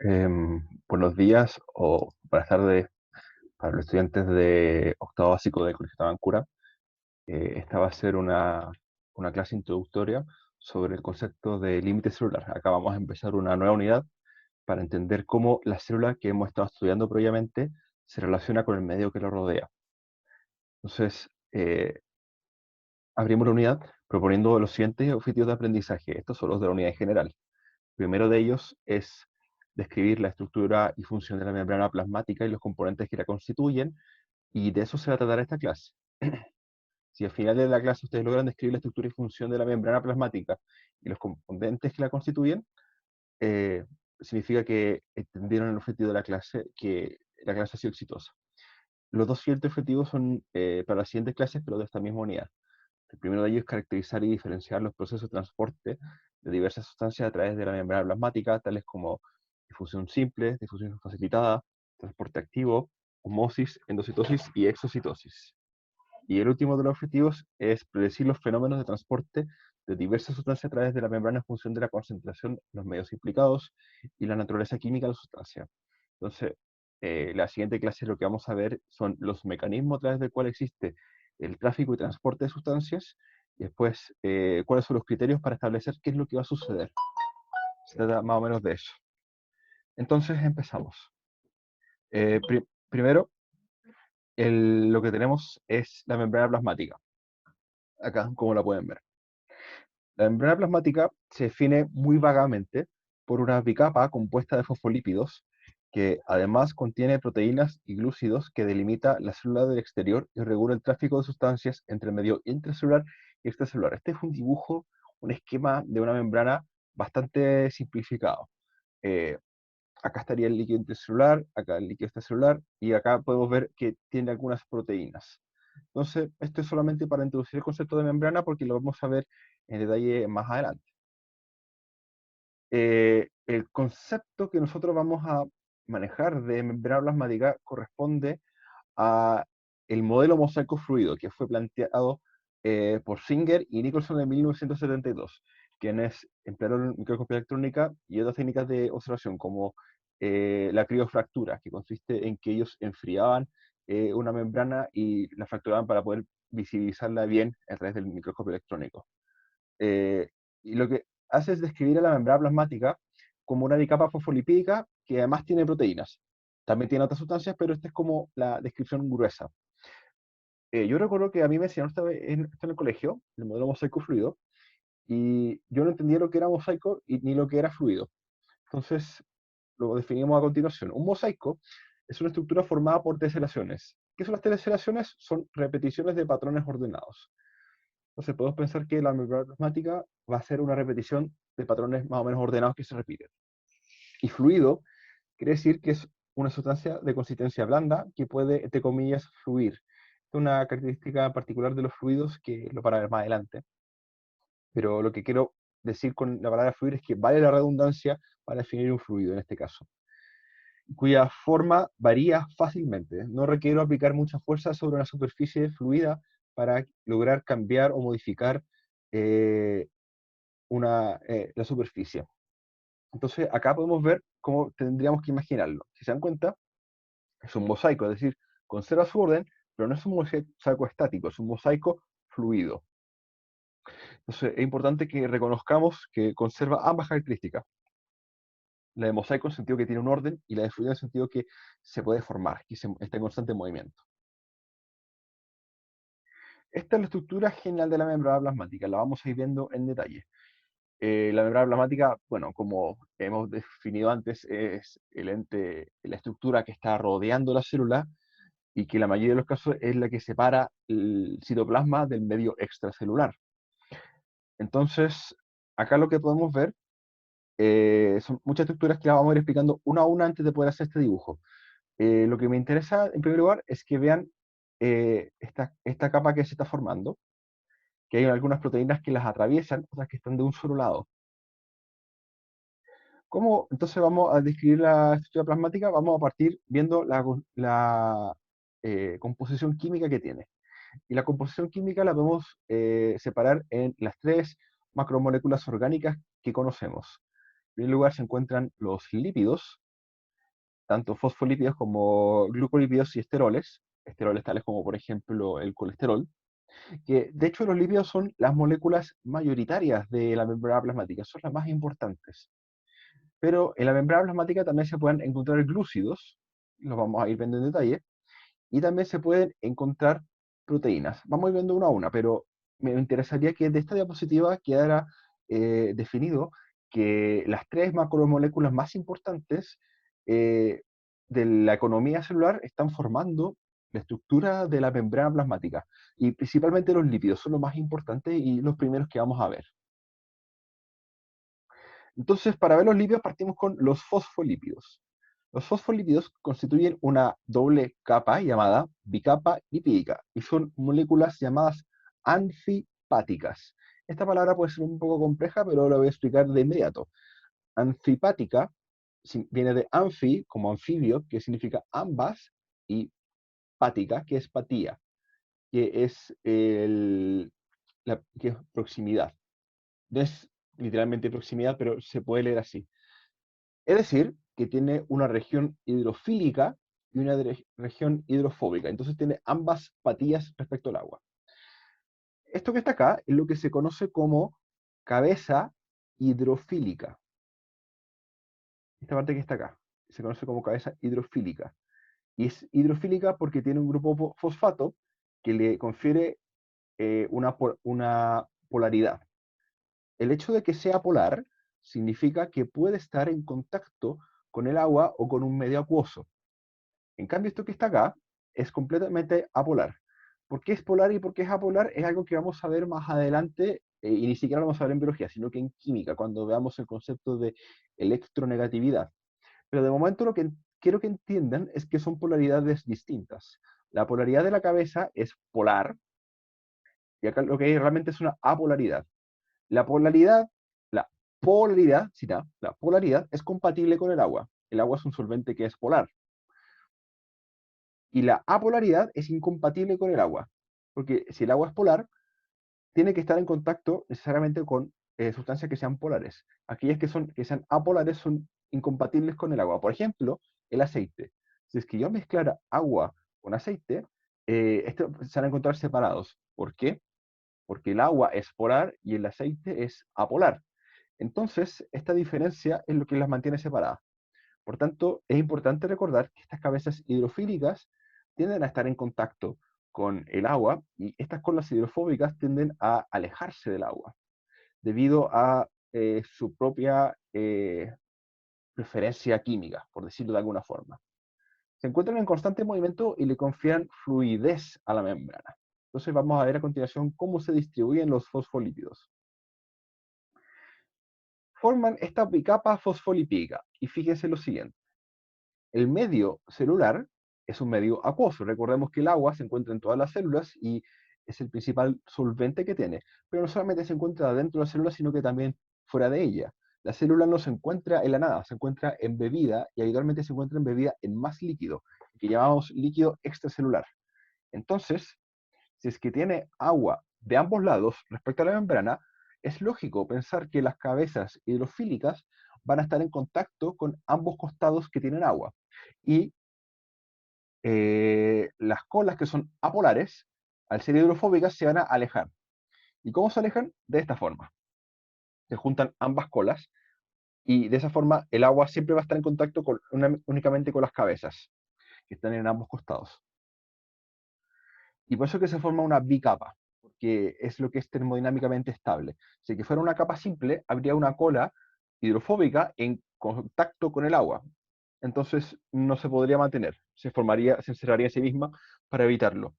Buenos días o buenas tardes para los estudiantes de octavo básico de Colegio Tabancura. Esta va a ser una clase introductoria sobre el concepto de límite celular. Acá vamos a empezar una nueva unidad para entender cómo la célula que hemos estado estudiando previamente se relaciona con el medio que lo rodea. Entonces, abrimos la unidad proponiendo los siguientes objetivos de aprendizaje. Estos son los de la unidad en general. El primero de ellos es describir la estructura y función de la membrana plasmática y los componentes que la constituyen, y de eso se va a tratar esta clase. Si al final de la clase ustedes logran describir la estructura y función de la membrana plasmática y los componentes que la constituyen, eh, significa que entendieron el objetivo de la clase, que la clase ha sido exitosa. Los dos siguientes objetivos son para las siguientes clases, pero de esta misma unidad. El primero de ellos es caracterizar y diferenciar los procesos de transporte de diversas sustancias a través de la membrana plasmática, tales como difusión simple, difusión facilitada, transporte activo, osmosis, endocitosis y exocitosis. Y el último de los objetivos es predecir los fenómenos de transporte de diversas sustancias a través de la membrana en función de la concentración, los medios implicados y la naturaleza química de la sustancia. Entonces, la siguiente clase lo que vamos a ver son los mecanismos a través del cual existe el tráfico y transporte de sustancias, y después cuáles son los criterios para establecer qué es lo que va a suceder. Se trata más o menos de eso. Entonces empezamos. Primero, lo que tenemos es la membrana plasmática. Acá, como la pueden ver. La membrana plasmática se define muy vagamente por una bicapa compuesta de fosfolípidos que además contiene proteínas y glúcidos que delimita la célula del exterior y regula el tráfico de sustancias entre el medio intracelular y extracelular. Este es un dibujo, un esquema de una membrana bastante simplificado. Eh, Acá estaría el líquido intracelular, acá el líquido extracelular, y acá podemos ver que tiene algunas proteínas. Entonces, esto es solamente para introducir el concepto de membrana porque lo vamos a ver en detalle más adelante. El concepto que nosotros vamos a manejar de membrana plasmática corresponde a el modelo mosaico fluido que fue planteado por Singer y Nicholson en 1972, quienes emplearon microscopía electrónica y otras técnicas de observación como la criofractura, que consiste en que ellos enfriaban una membrana y la fracturaban para poder visibilizarla bien a través del microscopio electrónico. Eh, y lo que hace es describir a la membrana plasmática como una bicapa fosfolipídica que además tiene proteínas. También tiene otras sustancias, pero esta es como la descripción gruesa. Yo recuerdo que a mí me enseñaron esto en el colegio, el modelo mosaico fluido, y yo no entendía lo que era mosaico ni lo que era fluido. Entonces, lo definimos a continuación. Un mosaico es una estructura formada por teselaciones. ¿Qué son las teselaciones? Son repeticiones de patrones ordenados. Entonces podemos pensar que la membrana plasmática va a ser una repetición de patrones más o menos ordenados que se repiten. Y fluido quiere decir que es una sustancia de consistencia blanda que puede, entre comillas, fluir. Es una característica particular de los fluidos que lo para ver más adelante. Pero lo que quiero decir con la palabra fluir es que vale la redundancia para definir un fluido en este caso, cuya forma varía fácilmente. No requiero aplicar mucha fuerza sobre una superficie fluida para lograr cambiar o modificar eh, la superficie. Entonces, acá podemos ver cómo tendríamos que imaginarlo. Si se dan cuenta, es un mosaico, es decir, conserva su orden, pero no es un mosaico estático, es un mosaico fluido. Entonces, es importante que reconozcamos que conserva ambas características. La de mosaico en el sentido que tiene un orden y la de fluido en el sentido que se puede formar, que está en constante movimiento. Esta es la estructura general de la membrana plasmática, la vamos a ir viendo en detalle. La membrana plasmática, bueno, como hemos definido antes, es el ente, la estructura que está rodeando la célula y que en la mayoría de los casos es la que separa el citoplasma del medio extracelular. Entonces, acá lo que podemos ver son muchas estructuras que las vamos a ir explicando una a una antes de poder hacer este dibujo. Lo que me interesa, en primer lugar, es que vean esta capa que se está formando, que hay algunas proteínas que las atraviesan, otras que están de un solo lado. ¿Cómo entonces vamos a describir la estructura plasmática? Vamos a partir viendo la composición química que tiene. Y la composición química la podemos separar en las tres macromoléculas orgánicas que conocemos. En primer lugar se encuentran los lípidos, tanto fosfolípidos como glucolípidos y esteroles, esteroles tales como por ejemplo el colesterol, que de hecho los lípidos son las moléculas mayoritarias de la membrana plasmática, son las más importantes. Pero en la membrana plasmática también se pueden encontrar glúcidos, los vamos a ir viendo en detalle, y también se pueden encontrar proteínas. Vamos a ir viendo una a una, pero me interesaría que de esta diapositiva quedara definido que las tres macromoléculas más importantes eh, de la economía celular están formando la estructura de la membrana plasmática, y principalmente los lípidos son los más importantes y los primeros que vamos a ver. Entonces, para ver los lípidos partimos con los fosfolípidos. Los fosfolípidos constituyen una doble capa llamada bicapa lipídica y son moléculas llamadas anfipáticas. Esta palabra puede ser un poco compleja, pero la voy a explicar de inmediato. Anfipática viene de anfi, como anfibio, que significa ambas, y pática, que es patía, que es, que es proximidad. No es literalmente proximidad, pero se puede leer así. Es decir, que tiene una región hidrofílica y una región hidrofóbica. Entonces tiene ambas patillas respecto al agua. Esto que está acá es lo que se conoce como cabeza hidrofílica. Esta parte que está acá se conoce como cabeza hidrofílica. Y es hidrofílica porque tiene un grupo fosfato que le confiere una polaridad. El hecho de que sea polar significa que puede estar en contacto con el agua o con un medio acuoso. En cambio, esto que está acá es completamente apolar. ¿Por qué es polar y por qué es apolar? Es algo que vamos a ver más adelante, y ni siquiera lo vamos a ver en biología, sino que en química, cuando veamos el concepto de electronegatividad. Pero de momento lo que quiero que entiendan es que son polaridades distintas. La polaridad de la cabeza es polar, y acá lo que hay realmente es una apolaridad. La polaridad, la la polaridad es compatible con el agua. El agua es un solvente que es polar. Y la apolaridad es incompatible con el agua, porque si el agua es polar, tiene que estar en contacto necesariamente con sustancias que sean polares. Aquellas que sean apolares son incompatibles con el agua. Por ejemplo, el aceite. Si es que yo mezclara agua con aceite, estos se van a encontrar separados. ¿Por qué? Porque el agua es polar y el aceite es apolar. Entonces, esta diferencia es lo que las mantiene separadas. Por tanto, es importante recordar que estas cabezas hidrofílicas tienden a estar en contacto con el agua y estas colas hidrofóbicas tienden a alejarse del agua debido a su propia preferencia química, por decirlo de alguna forma. Se encuentran en constante movimiento y le confían fluidez a la membrana. Entonces vamos a ver a continuación cómo se distribuyen los fosfolípidos. Forman esta bicapa fosfolipídica y fíjense lo siguiente. El medio celular es un medio acuoso. Recordemos que el agua se encuentra en todas las células y es el principal solvente que tiene. Pero no solamente se encuentra dentro de la célula, sino que también fuera de ella. La célula no se encuentra en la nada, se encuentra embebida y habitualmente se encuentra embebida en más líquido, que llamamos líquido extracelular. Entonces, si es que tiene agua de ambos lados respecto a la membrana, es lógico pensar que las cabezas hidrofílicas van a estar en contacto con ambos costados que tienen agua. Y las colas que son apolares, al ser hidrofóbicas, se van a alejar. ¿Y cómo se alejan? De esta forma. Se juntan ambas colas y de esa forma el agua siempre va a estar en contacto únicamente con las cabezas que están en ambos costados. Y por eso es que se forma una bicapa, porque es lo que es termodinámicamente estable. Si que fuera una capa simple, habría una cola hidrofóbica en contacto con el agua. Entonces no se podría mantener, se encerraría en sí misma para evitarlo.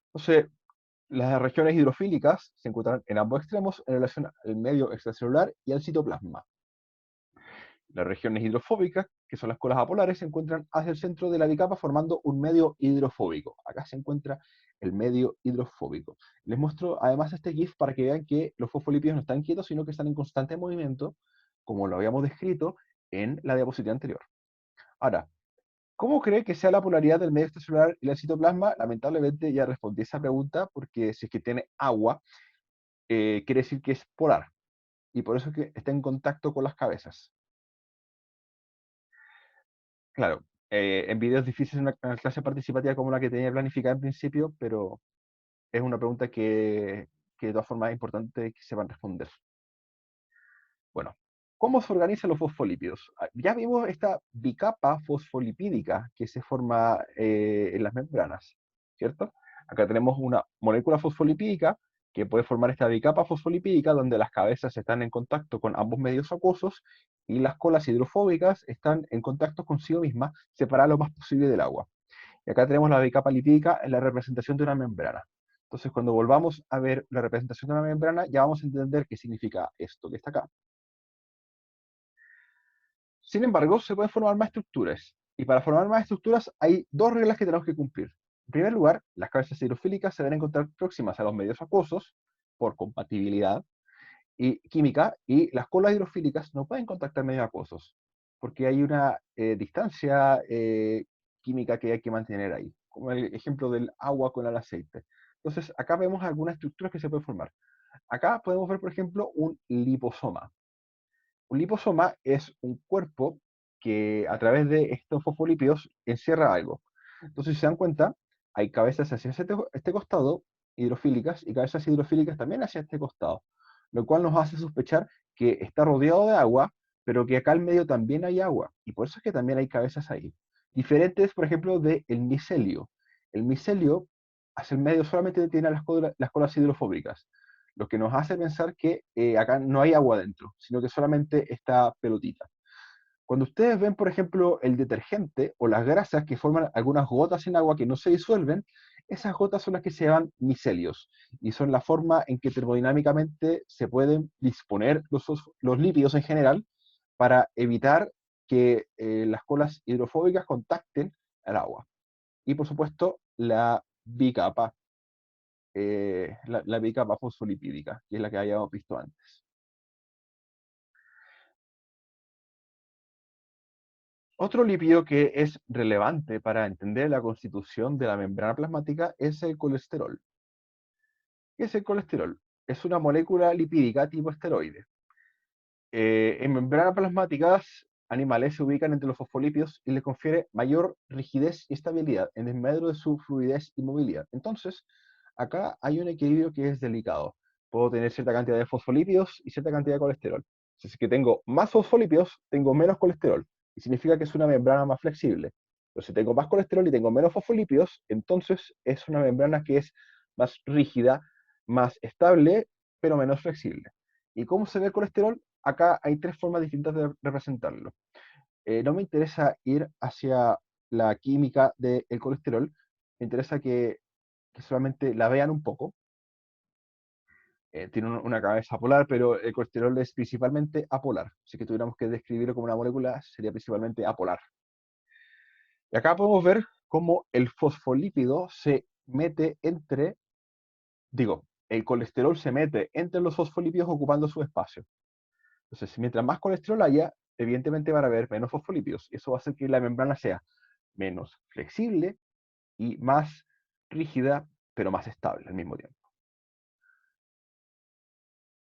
Entonces, las regiones hidrofílicas se encuentran en ambos extremos en relación al medio extracelular y al citoplasma. Las regiones hidrofóbicas, que son las colas apolares, se encuentran hacia el centro de la bicapa formando un medio hidrofóbico. Acá se encuentra el medio hidrofóbico. Les muestro además este GIF para que vean que los fosfolípidos no están quietos, sino que están en constante movimiento, como lo habíamos descrito en la diapositiva anterior. Ahora, ¿cómo cree que sea la polaridad del medio extracelular y el citoplasma? Lamentablemente ya respondí esa pregunta, porque si es que tiene agua, quiere decir que es polar, y por eso es que está en contacto con las cabezas. Claro, en videos difíciles una clase participativa como la que tenía planificada en principio, pero es una pregunta que de todas formas es importante que sepan responder. Bueno, ¿cómo se organizan los fosfolípidos? Ya vimos esta bicapa fosfolipídica que se forma en las membranas, ¿cierto? Acá tenemos una molécula fosfolipídica que puede formar esta bicapa fosfolipídica donde las cabezas están en contacto con ambos medios acuosos y las colas hidrofóbicas están en contacto consigo mismas, separadas lo más posible del agua. Y acá tenemos la bicapa lipídica en la representación de una membrana. Entonces, cuando volvamos a ver la representación de una membrana, ya vamos a entender qué significa esto que está acá. Sin embargo, se pueden formar más estructuras. Y para formar más estructuras hay dos reglas que tenemos que cumplir. En primer lugar, las cabezas hidrofílicas se deben encontrar próximas a los medios acuosos por compatibilidad y química, y las colas hidrofílicas no pueden contactar medios acuosos porque hay una distancia química que hay que mantener ahí, como el ejemplo del agua con el aceite. Entonces, acá vemos algunas estructuras que se pueden formar. Acá podemos ver, por ejemplo, un liposoma. Un liposoma es un cuerpo que a través de estos fosfolípidos encierra algo. Entonces, si se dan cuenta, hay cabezas hacia este costado, hidrofílicas, y cabezas hidrofílicas también hacia este costado, lo cual nos hace sospechar que está rodeado de agua, pero que acá al medio también hay agua, y por eso es que también hay cabezas ahí. Diferentes, por ejemplo, del micelio. El micelio, hacia el medio solamente tiene las colas hidrofóbicas, lo que nos hace pensar que acá no hay agua dentro, sino que solamente esta pelotita. Cuando ustedes ven, por ejemplo, el detergente o las grasas que forman algunas gotas en agua que no se disuelven, esas gotas son las que se llaman micelios y son la forma en que termodinámicamente se pueden disponer los lípidos en general para evitar que las colas hidrofóbicas contacten al agua. Y por supuesto, la bicapa, la bicapa fosfolipídica, que es la que habíamos visto antes. Otro lípido que es relevante para entender la constitución de la membrana plasmática es el colesterol. ¿Qué es el colesterol? Es una molécula lipídica tipo esteroide. En membranas plasmáticas, animales se ubican entre los fosfolípidos y les confiere mayor rigidez y estabilidad en desmedro de su fluidez y movilidad. Entonces, acá hay un equilibrio que es delicado. Puedo tener cierta cantidad de fosfolípidos y cierta cantidad de colesterol. Si es que tengo más fosfolípidos, tengo menos colesterol. Y significa que es una membrana más flexible. Pero si tengo más colesterol y tengo menos fosfolípidos, entonces es una membrana que es más rígida, más estable, pero menos flexible. ¿Y cómo se ve el colesterol? Acá hay tres formas distintas de representarlo. No me interesa ir hacia la química del colesterol, me interesa que solamente la vean un poco. Tiene una cabeza polar, pero el colesterol es principalmente apolar. Si que tuviéramos que describirlo como una molécula, sería principalmente apolar. Y acá podemos ver cómo el fosfolípido se mete el colesterol se mete entre los fosfolípidos ocupando su espacio. Entonces, mientras más colesterol haya, evidentemente van a haber menos fosfolípidos. Y eso va a hacer que la membrana sea menos flexible y más rígida, pero más estable al mismo tiempo.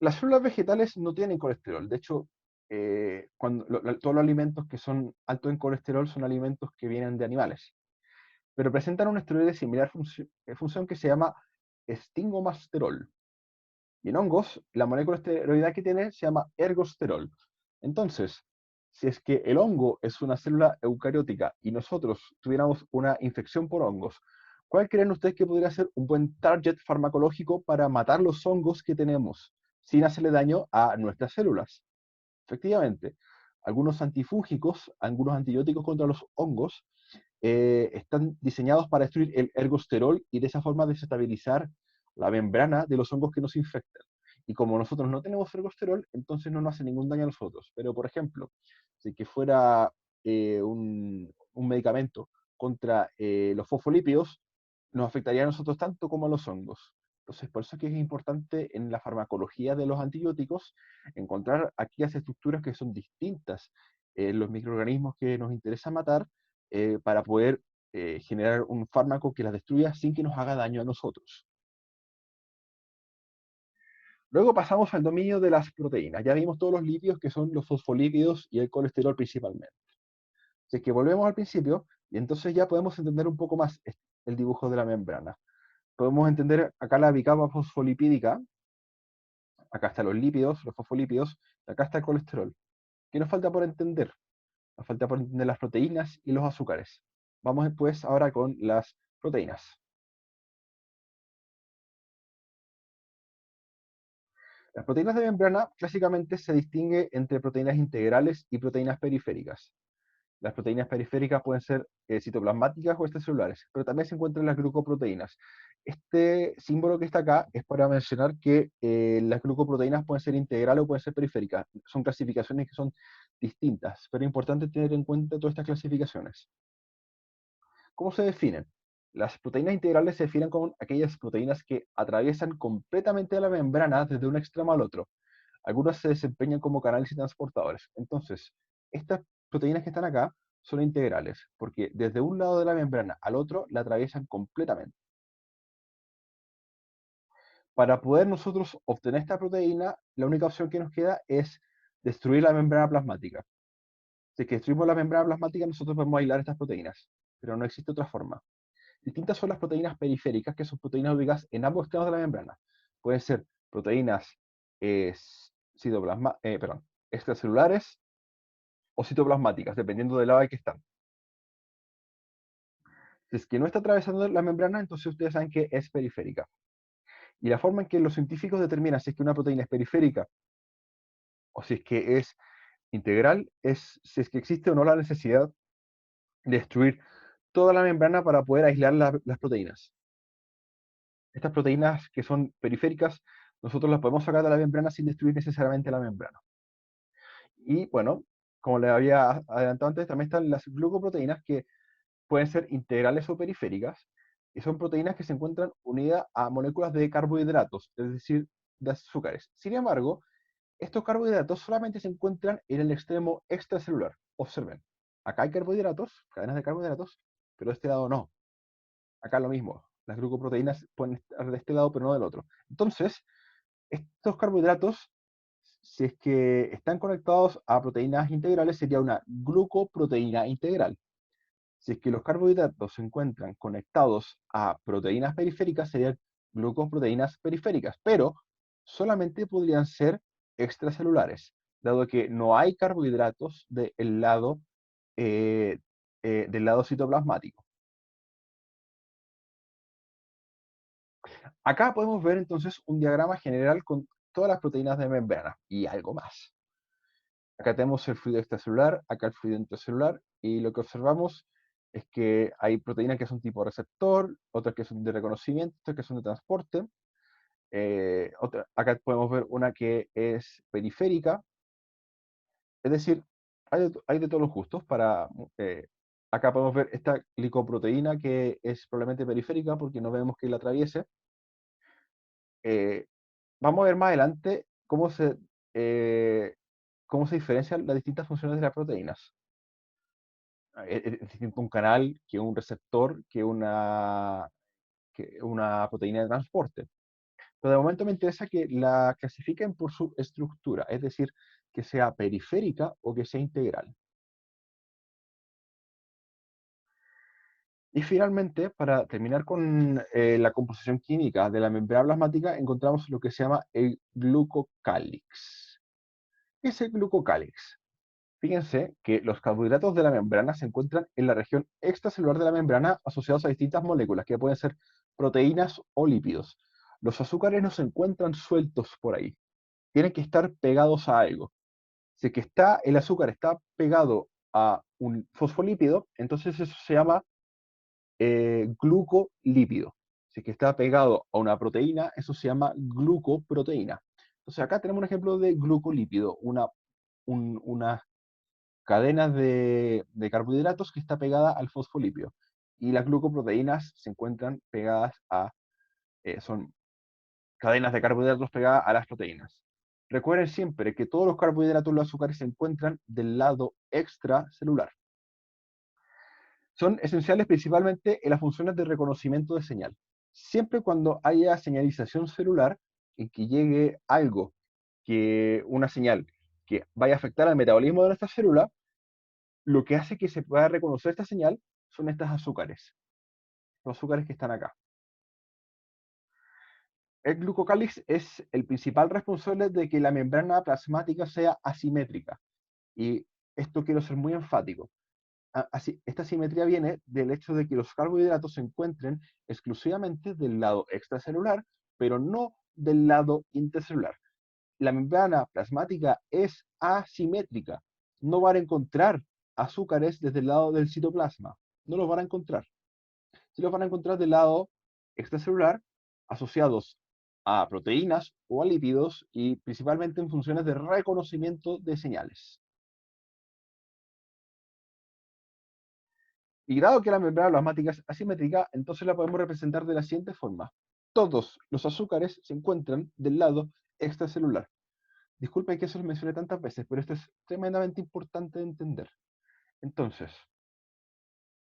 Las células vegetales no tienen colesterol. De hecho, todos los alimentos que son altos en colesterol son alimentos que vienen de animales. Pero presentan un esteroide de similar función que se llama estingomasterol. Y en hongos, la molécula esteroidal que tiene se llama ergosterol. Entonces, si es que el hongo es una célula eucariótica y nosotros tuviéramos una infección por hongos, ¿cuál creen ustedes que podría ser un buen target farmacológico para matar los hongos que tenemos sin hacerle daño a nuestras células? Efectivamente, algunos antifúngicos, algunos antibióticos contra los hongos están diseñados para destruir el ergosterol y de esa forma desestabilizar la membrana de los hongos que nos infectan. Y como nosotros no tenemos ergosterol, entonces no nos hace ningún daño a nosotros. Pero, por ejemplo, si que fuera un medicamento contra los fosfolípidos, nos afectaría a nosotros tanto como a los hongos. Entonces, por eso es que es importante en la farmacología de los antibióticos encontrar aquellas estructuras que son distintas en los microorganismos que nos interesa matar para poder generar un fármaco que las destruya sin que nos haga daño a nosotros. Luego pasamos al dominio de las proteínas. Ya vimos todos los lípidos que son los fosfolípidos y el colesterol principalmente. Si es que volvemos al principio, y entonces ya podemos entender un poco más el dibujo de la membrana. Podemos entender acá la bicapa fosfolipídica, acá están los lípidos, los fosfolípidos, y acá está el colesterol. ¿Qué nos falta por entender? Nos falta por entender las proteínas y los azúcares. Vamos pues ahora con las proteínas. Las proteínas de membrana clásicamente se distingue entre proteínas integrales y proteínas periféricas. Las proteínas periféricas pueden ser citoplasmáticas o extracelulares, pero también se encuentran las glucoproteínas. Este símbolo que está acá es para mencionar que las glucoproteínas pueden ser integrales o pueden ser periféricas. Son clasificaciones que son distintas, pero es importante tener en cuenta todas estas clasificaciones. ¿Cómo se definen? Las proteínas integrales se definen como aquellas proteínas que atraviesan completamente la membrana desde un extremo al otro. Algunas se desempeñan como canales y transportadores. Entonces, estas proteínas que están acá son integrales, porque desde un lado de la membrana al otro la atraviesan completamente. Para poder nosotros obtener esta proteína, la única opción que nos queda es destruir la membrana plasmática. Si es que destruimos la membrana plasmática, nosotros podemos aislar estas proteínas, pero no existe otra forma. Distintas son las proteínas periféricas, que son proteínas ubicadas en ambos extremos de la membrana. Pueden ser proteínas eh, extracelulares o citoplasmáticas, dependiendo del lado en que están. Si es que no está atravesando la membrana, entonces ustedes saben que es periférica. Y la forma en que los científicos determinan si es que una proteína es periférica o si es que es integral es si es que existe o no la necesidad de destruir toda la membrana para poder aislar las proteínas. Estas proteínas que son periféricas, nosotros las podemos sacar de la membrana sin destruir necesariamente la membrana. Y bueno, como les había adelantado antes, también están las glucoproteínas que pueden ser integrales o periféricas, y son proteínas que se encuentran unidas a moléculas de carbohidratos, es decir, de azúcares. Sin embargo, estos carbohidratos solamente se encuentran en el extremo extracelular. Observen, acá hay carbohidratos, cadenas de carbohidratos, pero de este lado no. Acá lo mismo, las glucoproteínas pueden estar de este lado, pero no del otro. Entonces, estos carbohidratos, si es que están conectados a proteínas integrales, sería una glucoproteína integral. Si es que los carbohidratos se encuentran conectados a proteínas periféricas, serían glucoproteínas periféricas, pero solamente podrían ser extracelulares, dado que no hay carbohidratos eh, del lado citoplasmático. Acá podemos ver entonces un diagrama general con todas las proteínas de membrana y algo más. Acá tenemos el fluido extracelular, acá el fluido intracelular, y lo que observamos es que hay proteínas que son tipo receptor, otras que son de reconocimiento, otras que son de transporte. Acá podemos ver una que es periférica, es decir, hay de todos los gustos. Acá podemos ver esta glicoproteína que es probablemente periférica porque no vemos que la atraviese. Eh, Vamos a ver más adelante eh, cómo se diferencian las distintas funciones de las proteínas. Es distinto un canal que un receptor, que una proteína de transporte. Pero de momento me interesa que la clasifiquen por su estructura, es decir, que sea periférica o que sea integral. Y finalmente, para terminar con la composición química de la membrana plasmática, encontramos lo que se llama el glucocálix. ¿Qué es el glucocálix? Fíjense que los carbohidratos de la membrana se encuentran en la región extracelular de la membrana asociados a distintas moléculas, que pueden ser proteínas o lípidos. Los azúcares no se encuentran sueltos por ahí, tienen que estar pegados a algo. Si es que el azúcar está pegado a un fosfolípido, entonces eso se llama glucolípido. Si es que está pegado a una proteína, eso se llama glucoproteína. Entonces acá tenemos un ejemplo de glucolípido, una cadenas de carbohidratos que está pegada al fosfolípido. Y las glucoproteínas se encuentran pegadas son cadenas de carbohidratos pegadas a las proteínas. Recuerden siempre que todos los carbohidratos y los azúcares se encuentran del lado extracelular. Son esenciales principalmente en las funciones de reconocimiento de señal. Siempre cuando haya señalización celular, en que llegue algo, una señal que vaya a afectar al metabolismo de nuestra célula, lo que hace que se pueda reconocer esta señal son estos azúcares, los azúcares que están acá. El glucocálix es el principal responsable de que la membrana plasmática sea asimétrica. Y esto quiero ser muy enfático. Esta simetría viene del hecho de que los carbohidratos se encuentren exclusivamente del lado extracelular, pero no del lado intracelular. La membrana plasmática es asimétrica. No van a encontrar azúcares desde el lado del citoplasma. No los van a encontrar. Sí los van a encontrar del lado extracelular, asociados a proteínas o a lípidos y principalmente en funciones de reconocimiento de señales. Y dado que la membrana plasmática es asimétrica, entonces la podemos representar de la siguiente forma. Todos los azúcares se encuentran del lado extracelular. Disculpen que eso lo mencioné tantas veces, pero esto es tremendamente importante de entender. Entonces,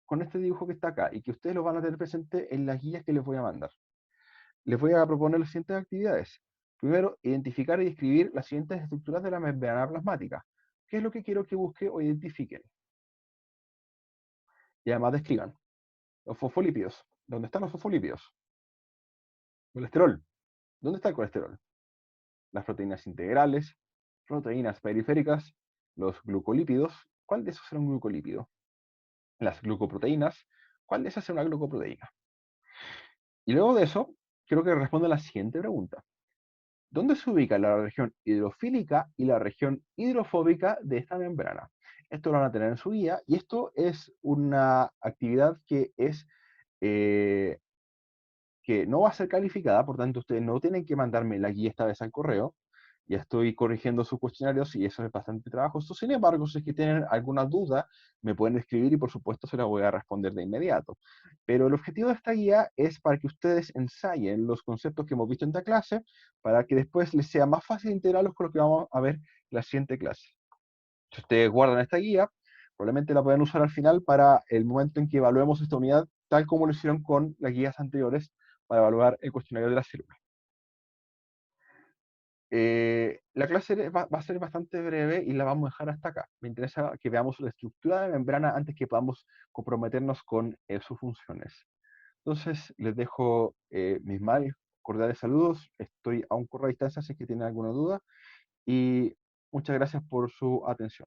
con este dibujo que está acá y que ustedes lo van a tener presente en las guías que les voy a mandar, les voy a proponer las siguientes actividades. Primero, identificar y describir las siguientes estructuras de la membrana plasmática. ¿Qué es lo que quiero que busquen o identifiquen? Y además describan. Los fosfolípidos. ¿Dónde están los fosfolípidos? Colesterol. ¿Dónde está el colesterol? Las proteínas integrales, proteínas periféricas, los glucolípidos. ¿Cuál de esos será un glucolípido? Las glucoproteínas. ¿Cuál de esas será una glucoproteína? Y luego de eso, quiero que respondan la siguiente pregunta. ¿Dónde se ubica la región hidrofílica y la región hidrofóbica de esta membrana? Esto lo van a tener en su guía y esto es una actividad eh, que no va a ser calificada, por tanto ustedes no tienen que mandarme la guía esta vez al correo. Ya estoy corrigiendo sus cuestionarios y eso es bastante trabajoso. Sin embargo, si es que tienen alguna duda, me pueden escribir y por supuesto se la voy a responder de inmediato. Pero el objetivo de esta guía es para que ustedes ensayen los conceptos que hemos visto en esta clase, para que después les sea más fácil integrarlos con lo que vamos a ver en la siguiente clase. Si ustedes guardan esta guía, probablemente la puedan usar al final para el momento en que evaluemos esta unidad, tal como lo hicieron con las guías anteriores para evaluar el cuestionario de la célula. La clase va a ser bastante breve y la vamos a dejar hasta acá. Me interesa que veamos la estructura de la membrana antes que podamos comprometernos con sus funciones. Entonces, les dejo mis más cordiales saludos. Estoy a un correo de distancia si es que tienen alguna duda. Y muchas gracias por su atención.